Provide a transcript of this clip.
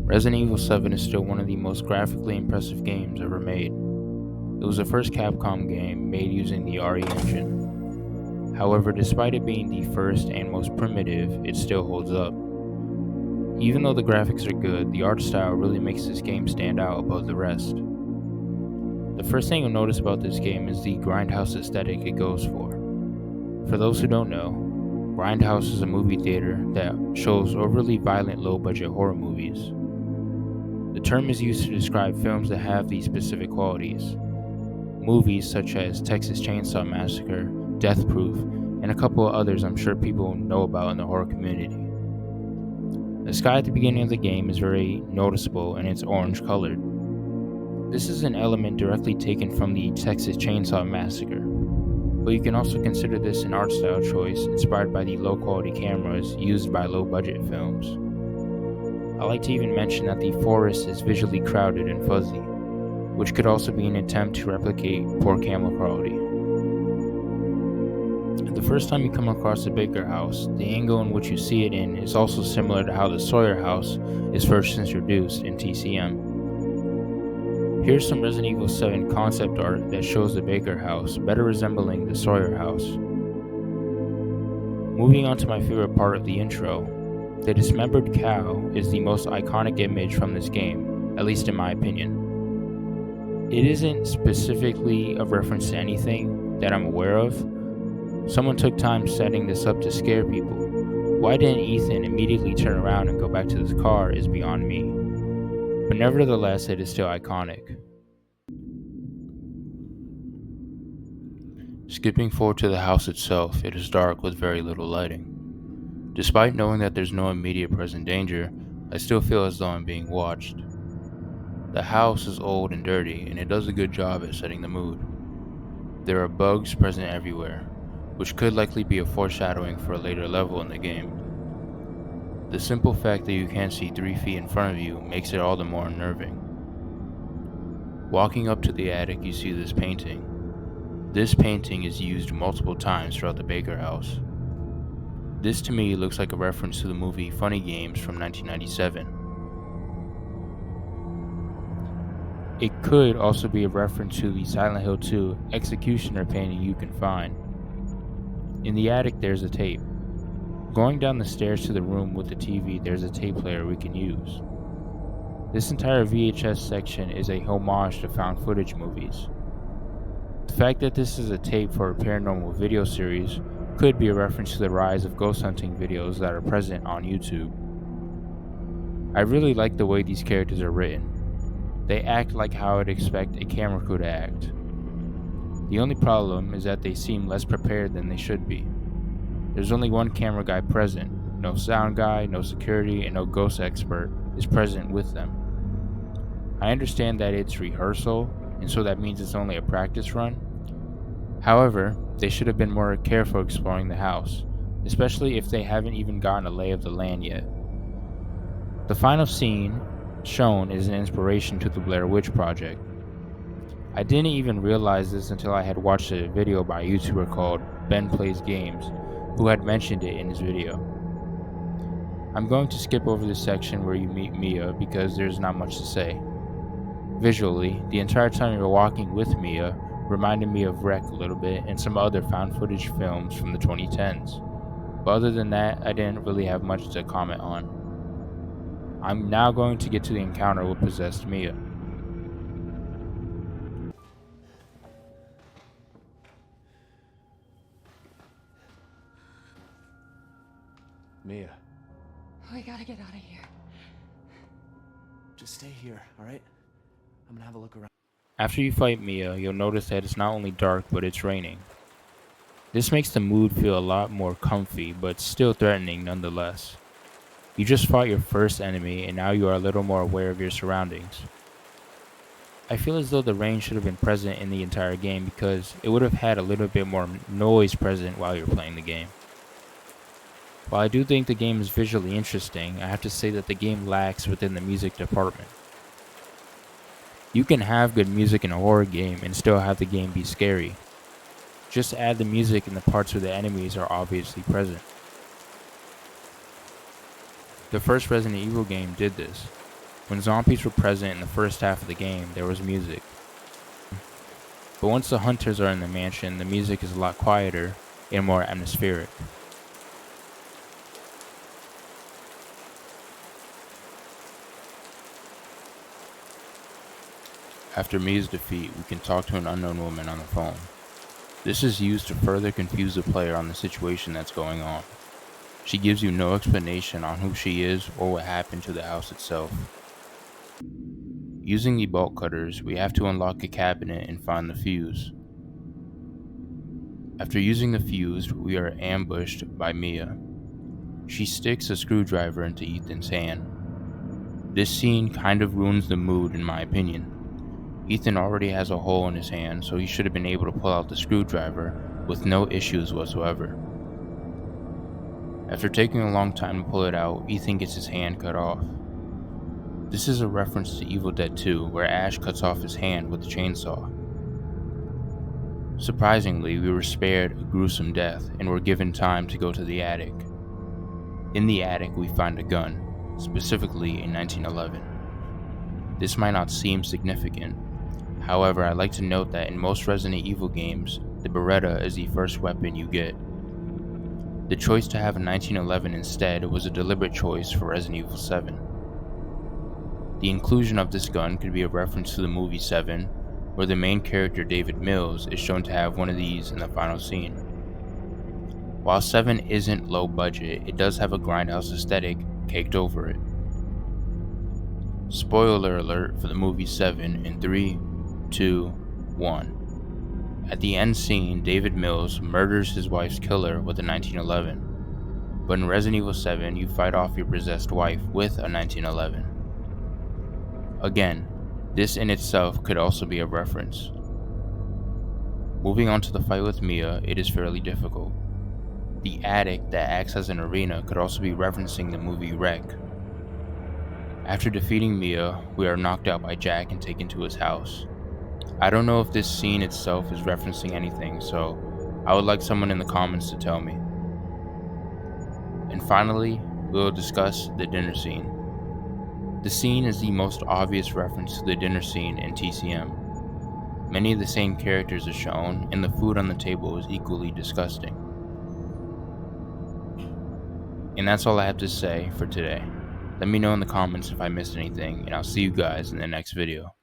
Resident Evil 7 is still one of the most graphically impressive games ever made. It was the first Capcom game made using the RE engine. However, despite it being the first and most primitive, it still holds up. Even though the graphics are good, the art style really makes this game stand out above the rest. The first thing you'll notice about this game is the grindhouse aesthetic it goes for. For those who don't know, Grindhouse is a movie theater that shows overly violent low-budget horror movies. The term is used to describe films that have these specific qualities. Movies such as Texas Chainsaw Massacre, Death Proof, and a couple of others I'm sure people know about in the horror community. The sky at the beginning of the game is very noticeable and it's orange colored. This is an element directly taken from the Texas Chainsaw Massacre, but you can also consider this an art style choice inspired by the low quality cameras used by low budget films. I like to even mention that the forest is visually crowded and fuzzy, which could also be an attempt to replicate poor camera quality. The first time you come across the Baker house, the angle in which you see it in is also similar to how the Sawyer house is first introduced in TCM. Here's some Resident Evil 7 concept art that shows the Baker house better resembling the Sawyer house. Moving on to my favorite part of the intro, the dismembered cow is the most iconic image from this game, at least in my opinion. It isn't specifically a reference to anything that I'm aware of. Someone took time setting this up to scare people. Why didn't Ethan immediately turn around and go back to his car is beyond me. But nevertheless, it is still iconic. Skipping forward to the house itself, it is dark with very little lighting. Despite knowing that there's no immediate present danger, I still feel as though I'm being watched. The house is old and dirty, and it does a good job at setting the mood. There are bugs present everywhere, which could likely be a foreshadowing for a later level in the game. The simple fact that you can't see 3 feet in front of you makes it all the more unnerving. Walking up to the attic, you see this painting. This painting is used multiple times throughout the Baker house. This to me looks like a reference to the movie Funny Games from 1997. It could also be a reference to the Silent Hill 2 Executioner painting you can find. In the attic there's a tape. Going down the stairs to the room with the TV, there's a tape player we can use. This entire VHS section is a homage to found footage movies. The fact that this is a tape for a paranormal video series could be a reference to the rise of ghost hunting videos that are present on YouTube. I really like the way these characters are written. They act like how I'd expect a camera crew to act. The only problem is that they seem less prepared than they should be. There's only one camera guy present. No sound guy, no security, and no ghost expert is present with them. I understand that it's rehearsal, and so that means it's only a practice run. However, they should have been more careful exploring the house, especially if they haven't even gotten a lay of the land yet. The final scene shown is an inspiration to the Blair Witch Project. I didn't even realize this until I had watched a video by a YouTuber called Ben Plays Games, who had mentioned it in his video. I'm going to skip over this section where you meet Mia because there's not much to say. Visually, the entire time you were walking with Mia reminded me of Wreck a little bit and some other found footage films from the 2010s. But other than that, I didn't really have much to comment on. I'm now going to get to the encounter with possessed Mia. Mia, We gotta get out of here. just stay here, alright? I'm gonna have a look around. After you fight Mia, you'll notice that it's not only dark, but it's raining. This makes the mood feel a lot more comfy, but still threatening nonetheless. You just fought your first enemy, and now you are a little more aware of your surroundings. I feel as though the rain should have been present in the entire game because it would have had a little bit more noise present while you're playing the game. While I do think the game is visually interesting, I have to say that the game lacks within the music department. You can have good music in a horror game and still have the game be scary. Just add the music in the parts where the enemies are obviously present. The first Resident Evil game did this. When zombies were present in the first half of the game, there was music. But once the hunters are in the mansion, the music is a lot quieter and more atmospheric. After Mia's defeat, we can talk to an unknown woman on the phone. This is used to further confuse the player on the situation that's going on. She gives you no explanation on who she is or what happened to the house itself. Using the bolt cutters, we have to unlock a cabinet and find the fuse. After using the fuse, we are ambushed by Mia. She sticks a screwdriver into Ethan's hand. This scene kind of ruins the mood in my opinion. Ethan already has a hole in his hand, so he should have been able to pull out the screwdriver with no issues whatsoever. After taking a long time to pull it out, Ethan gets his hand cut off. This is a reference to Evil Dead 2, where Ash cuts off his hand with a chainsaw. Surprisingly, we were spared a gruesome death and were given time to go to the attic. In the attic, we find a gun, specifically a 1911. This might not seem significant. However, I'd like to note that in most Resident Evil games, the Beretta is the first weapon you get. The choice to have a 1911 instead was a deliberate choice for Resident Evil 7. The inclusion of this gun could be a reference to the movie 7, where the main character David Mills is shown to have one of these in the final scene. While 7 isn't low budget, it does have a grindhouse aesthetic caked over it. Spoiler alert for the movie 7 in 3, 2, 1. At the end scene, David Mills murders his wife's killer with a 1911. But in Resident Evil 7, you fight off your possessed wife with a 1911. Again, this in itself could also be a reference. Moving on to the fight with Mia, it is fairly difficult. The attic that acts as an arena could also be referencing the movie Wreck. After defeating Mia, we are knocked out by Jack and taken to his house. I don't know if this scene itself is referencing anything, so I would like someone in the comments to tell me. And finally, we will discuss the dinner scene. The scene is the most obvious reference to the dinner scene in TCM. Many of the same characters are shown, and the food on the table is equally disgusting. And that's all I have to say for today. Let me know in the comments if I missed anything, and I'll see you guys in the next video.